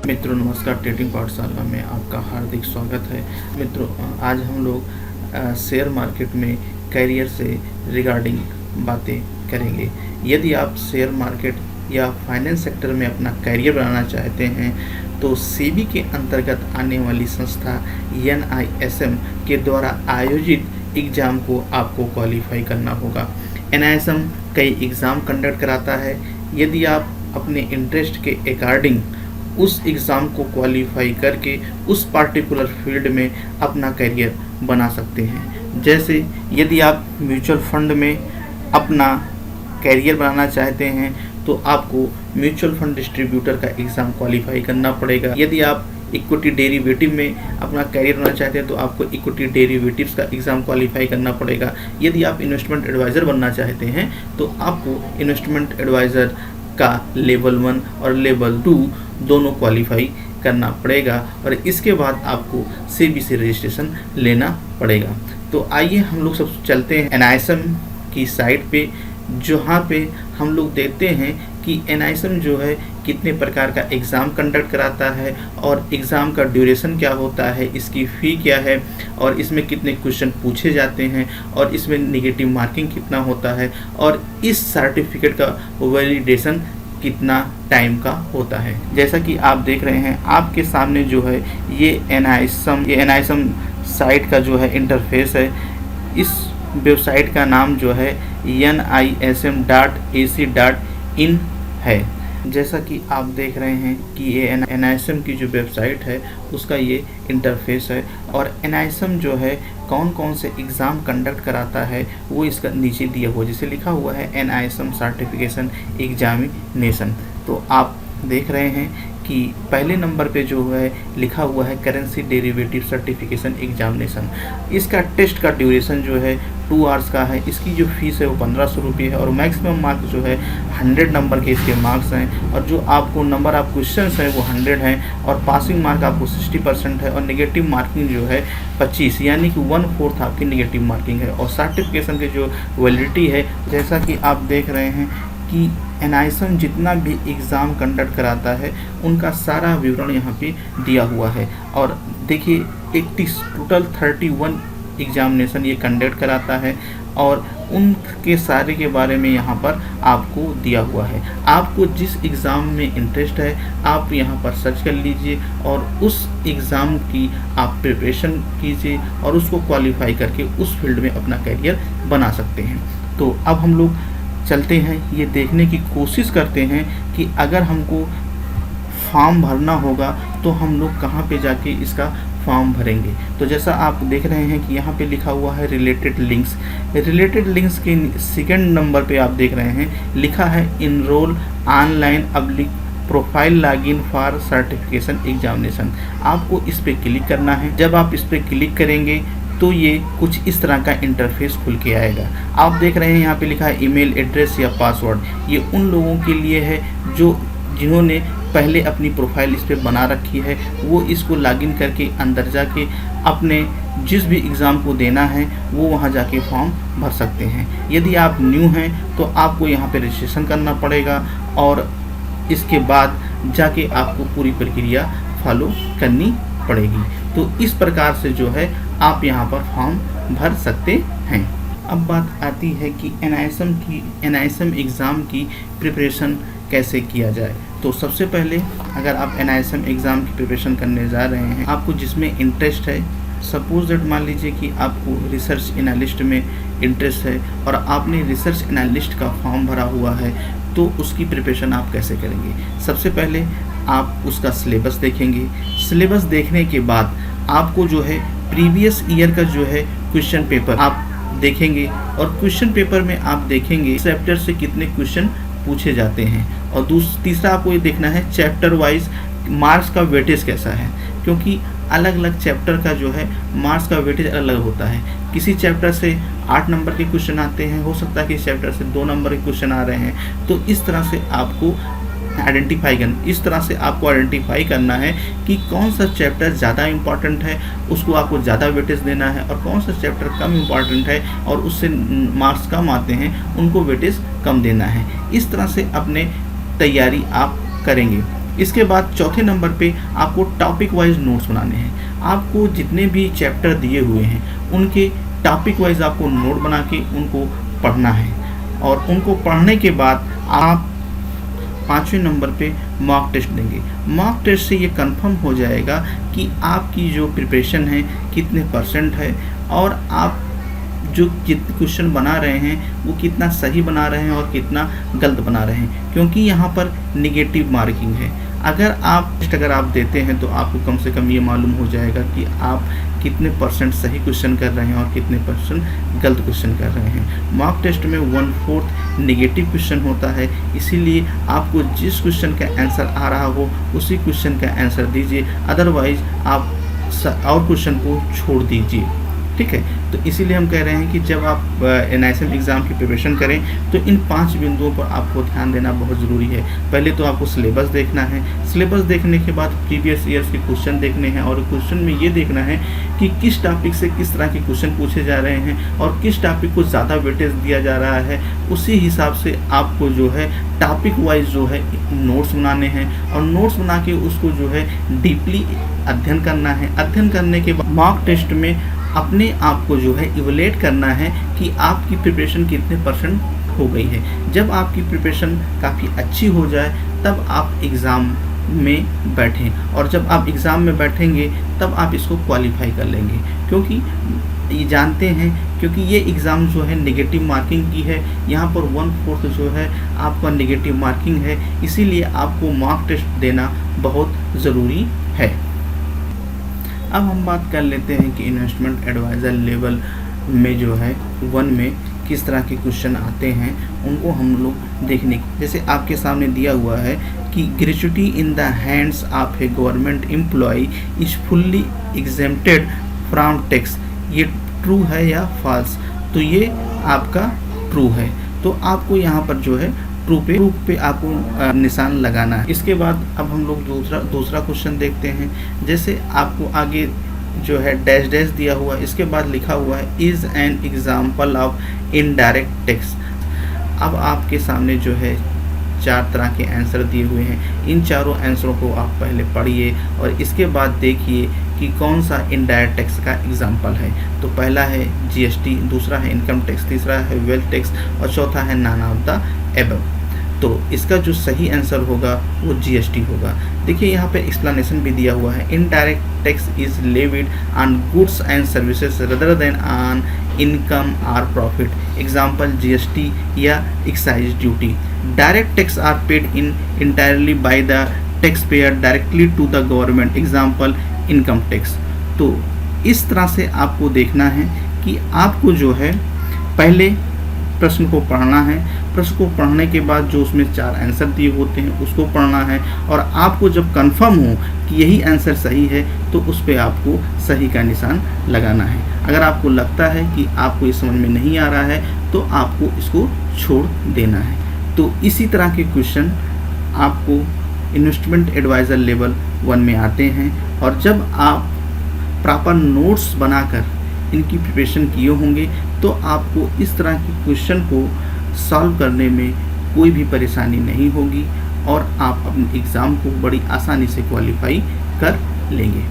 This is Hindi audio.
मित्रों नमस्कार, ट्रेडिंग पाठशाला में आपका हार्दिक स्वागत है। मित्रों आज हम लोग शेयर मार्केट में कैरियर से रिगार्डिंग बातें करेंगे। यदि आप शेयर मार्केट या फाइनेंस सेक्टर में अपना कैरियर बनाना चाहते हैं तो सेबी के अंतर्गत आने वाली संस्था NISM के द्वारा आयोजित एग्ज़ाम को आपको क्वालिफाई करना होगा। NISM कई एग्ज़ाम कंडक्ट कराता है। यदि आप अपने इंटरेस्ट के अकॉर्डिंग उस एग्ज़ाम को क्वालिफाई करके उस पार्टिकुलर फील्ड में अपना करियर बना सकते हैं। जैसे यदि आप म्यूचुअल फंड में अपना करियर बनाना चाहते हैं तो आपको म्यूचुअल फंड डिस्ट्रीब्यूटर का एग्ज़ाम क्वालिफाई करना पड़ेगा। यदि आप इक्विटी डेरिवेटिव में अपना करियर बनाना चाहते हैं तो आपको इक्विटी डेरिवेटिव्स का एग्ज़ाम क्वालिफाई करना पड़ेगा। यदि आप इन्वेस्टमेंट एडवाइज़र बनना चाहते हैं तो आपको इन्वेस्टमेंट एडवाइज़र का लेवल 1 और लेवल 2 दोनों क्वालिफाई करना पड़ेगा और इसके बाद आपको सेबी से रजिस्ट्रेशन लेना पड़ेगा। तो आइए हम लोग सब चलते हैं NISM की साइट पे, जहाँ पे हम लोग देखते हैं कि NISM जो है कितने प्रकार का एग्ज़ाम कंडक्ट कराता है और एग्ज़ाम का ड्यूरेशन क्या होता है, इसकी फ़ी क्या है और इसमें कितने क्वेश्चन पूछे जाते हैं और इसमें नेगेटिव मार्किंग कितना होता है और इस सर्टिफिकेट का वैलिडेशन कितना टाइम का होता है। जैसा कि आप देख रहे हैं आपके सामने जो है ये NISM साइट का जो है इंटरफेस है। इस वेबसाइट का नाम जो है nism.ac.in है। जैसा कि आप देख रहे हैं कि ये NISM की जो वेबसाइट है उसका ये इंटरफेस है और NISM जो है कौन कौन से एग्ज़ाम कंडक्ट कराता है वो इसका नीचे दिया हुआ, जिसे लिखा हुआ है NISM सर्टिफिकेशन एग्जामिनेशन। तो आप देख रहे हैं कि पहले नंबर पे जो है लिखा हुआ है करेंसी डेरिवेटिव सर्टिफिकेशन एग्जामिनेशन। इसका टेस्ट का ड्यूरेशन जो है 2 आवर्स का है। इसकी जो फीस है वो 1500 रुपये है और मैक्सिमम मार्क्स जो है 100 नंबर के इसके मार्क्स हैं और जो आपको नंबर ऑफ क्वेश्चंस हैं वो 100 हैं और पासिंग मार्क आपको 60% है और नेगेटिव मार्किंग जो है 25, यानी कि 1/4 आपकी नेगेटिव मार्किंग है। और सर्टिफिकेशन की जो वैलिडिटी है, जैसा कि आप देख रहे हैं कि NISM जितना भी एग्ज़ाम कंडक्ट कराता है उनका सारा विवरण यहाँ पे दिया हुआ है। और देखिए टोटल 31 एग्जामिनेशन ये कंडक्ट कराता है और उनके सारे के बारे में यहाँ पर आपको दिया हुआ है। आपको जिस एग्ज़ाम में इंटरेस्ट है आप यहाँ पर सर्च कर लीजिए और उस एग्ज़ाम की आप प्रिपरेशन कीजिए और उसको क्वालिफाई करके उस फील्ड में अपना करियर बना सकते हैं। तो अब हम लोग चलते हैं, ये देखने की कोशिश करते हैं कि अगर हमको फॉर्म भरना होगा तो हम लोग कहाँ पे जाके इसका फॉर्म भरेंगे। तो जैसा आप देख रहे हैं कि यहाँ पे लिखा हुआ है रिलेटेड लिंक्स। रिलेटेड लिंक्स के सेकंड नंबर पे आप देख रहे हैं लिखा है enrol online profile login for certification examination. आपको इस पर क्लिक करना है। जब आप इस पर क्लिक करेंगे तो ये कुछ इस तरह का इंटरफेस खुल के आएगा। आप देख रहे हैं यहाँ पे लिखा है ईमेल एड्रेस या पासवर्ड। ये उन लोगों के लिए है जिन्होंने पहले अपनी प्रोफाइल इस पर बना रखी है, वो इसको लॉगिन करके अंदर जाके अपने जिस भी एग्ज़ाम को देना है वो वहाँ जाके फॉर्म भर सकते हैं। यदि आप न्यू हैं तो आपको यहाँ पे रजिस्ट्रेशन करना पड़ेगा और इसके बाद जाके आपको पूरी प्रक्रिया फॉलो करनी पड़ेगी। तो इस प्रकार से जो है आप यहाँ पर फॉर्म भर सकते हैं। अब बात आती है कि NISM एग्ज़ाम की प्रिपरेशन कैसे किया जाए। तो सबसे पहले अगर आप NISM एग्ज़ाम की प्रिपरेशन करने जा रहे हैं, आपको जिसमें इंटरेस्ट है, सपोज दैट मान लीजिए कि आपको रिसर्च एनालिस्ट में इंटरेस्ट है और आपने रिसर्च एनालिस्ट का फॉर्म भरा हुआ है, तो उसकी प्रिपरेशन आप कैसे करेंगे। सबसे पहले आप उसका सिलेबस देखेंगे। सिलेबस देखने के बाद आपको जो है प्रीवियस ईयर का जो है क्वेश्चन पेपर आप देखेंगे और क्वेश्चन पेपर में आप देखेंगे चैप्टर से कितने क्वेश्चन पूछे जाते हैं और तीसरा आपको ये देखना है चैप्टर वाइज मार्क्स का वेटेज कैसा है, क्योंकि अलग अलग चैप्टर का जो है मार्क्स का वेटेज अलग अलग होता है। किसी चैप्टर से 8 नंबर के क्वेश्चन आते हैं, हो सकता है कि इस चैप्टर से 2 नंबर के क्वेश्चन आ रहे हैं। तो इस तरह से आपको आइडेंटिफाई करना है कि कौन सा चैप्टर ज़्यादा इम्पॉर्टेंट है, उसको आपको ज़्यादा वेटेज देना है, और कौन सा चैप्टर कम इम्पॉर्टेंट है और उससे मार्क्स कम आते हैं उनको वेटेज कम देना है। इस तरह से अपने तैयारी आप करेंगे। इसके बाद चौथे नंबर पे आपको टॉपिक वाइज नोट्स बनाने हैं। आपको जितने भी चैप्टर दिए हुए हैं उनके टॉपिक वाइज आपको नोट बना के उनको पढ़ना है, और उनको पढ़ने के बाद आप 5वें नंबर पे मॉक टेस्ट देंगे। मॉक टेस्ट से ये कंफर्म हो जाएगा कि आपकी जो प्रिपरेशन है कितने % है, और आप जो जितने क्वेश्चन बना रहे हैं वो कितना सही बना रहे हैं और कितना गलत बना रहे हैं, क्योंकि यहाँ पर निगेटिव मार्किंग है। अगर आप देते हैं तो आपको कम से कम ये मालूम हो जाएगा कि आप कितने % सही क्वेश्चन कर रहे हैं और कितने % गलत क्वेश्चन कर रहे हैं। मॉक टेस्ट में 1/4 नेगेटिव क्वेश्चन होता है, इसीलिए आपको जिस क्वेश्चन का आंसर आ रहा हो उसी क्वेश्चन का आंसर दीजिए, अदरवाइज आप और क्वेश्चन को छोड़ दीजिए। ठीक है, तो इसीलिए हम कह रहे हैं कि जब आप NISM एग्ज़ाम की प्रिपरेशन करें तो इन 5 बिंदुओं पर आपको ध्यान देना बहुत ज़रूरी है। पहले तो आपको सिलेबस देखना है, सिलेबस देखने के बाद प्रीवियस ईयर्स के क्वेश्चन देखने हैं, और क्वेश्चन में ये देखना है कि किस टॉपिक से किस तरह के क्वेश्चन पूछे जा रहे हैं और किस टॉपिक को ज़्यादा वेटेज दिया जा रहा है। उसी हिसाब से आपको जो है टॉपिक वाइज जो है नोट्स बनाने हैं, और नोट्स बना के उसको जो है डीपली अध्ययन करना है। अध्ययन करने के बाद मॉक टेस्ट में अपने आप को जो है इवैल्यूएट करना है कि आपकी प्रिपरेशन कितने % हो गई है। जब आपकी प्रिपरेशन काफ़ी अच्छी हो जाए तब आप एग्ज़ाम में बैठें, और जब आप एग्ज़ाम में बैठेंगे तब आप इसको क्वालिफाई कर लेंगे, क्योंकि ये जानते हैं क्योंकि ये एग्ज़ाम जो है नेगेटिव मार्किंग की है। यहाँ पर 1/4 जो है आपका नेगेटिव मार्किंग है, इसीलिए आपको मॉक टेस्ट देना बहुत ज़रूरी है। अब हम बात कर लेते हैं कि इन्वेस्टमेंट एडवाइज़र लेवल में जो है 1 में किस तरह के क्वेश्चन आते हैं, उनको हम लोग देखने। जैसे आपके सामने दिया हुआ है कि gratuity in the hands of a government employ is fully exempted from tax. ये ट्रू है या फॉल्स? तो ये आपका ट्रू है, तो आपको यहाँ पर जो है ट्रू पे आपको निशान लगाना है। इसके बाद अब हम लोग दूसरा क्वेश्चन देखते हैं। जैसे आपको आगे जो है डैश डैश दिया हुआ है, इसके बाद लिखा हुआ है is an example of indirect tax. अब आपके सामने जो है 4 तरह के आंसर दिए हुए हैं। इन चारों आंसरों को आप पहले पढ़िए और इसके बाद देखिए कि कौन सा इनडायरेक्ट टैक्स का एग्जाम्पल है। तो पहला है GST, दूसरा है इनकम टैक्स, तीसरा है वेल्थ टैक्स और चौथा है नॉन ऑफ द एबव। तो इसका जो सही आंसर होगा वो GST होगा। देखिए यहाँ पे एक्सप्लेनेशन भी दिया हुआ है। Indirect tax is levied on goods and services rather than on income और प्रॉफिट। एग्जाम्पल GST या excise duty. Direct tax are paid in entirely by the tax payer directly to the government. Example income tax. तो इस तरह से आपको देखना है कि आपको जो है पहले प्रश्न को पढ़ना है, प्रश्न को पढ़ने के बाद जो उसमें 4 आंसर दिए होते हैं उसको पढ़ना है, और आपको जब कंफर्म हो कि यही आंसर सही है तो उस पर आपको सही का निशान लगाना है। अगर आपको लगता है कि आपको ये समझ में नहीं आ रहा है तो आपको इसको छोड़ देना है। तो इसी तरह के क्वेश्चन आपको इन्वेस्टमेंट एडवाइज़र लेवल 1 में आते हैं, और जब आप प्रॉपर नोट्स बनाकर इनकी प्रिपरेशन किए होंगे तो आपको इस तरह के क्वेश्चन को सॉल्व करने में कोई भी परेशानी नहीं होगी और आप अपने एग्ज़ाम को बड़ी आसानी से क्वालिफाई कर लेंगे।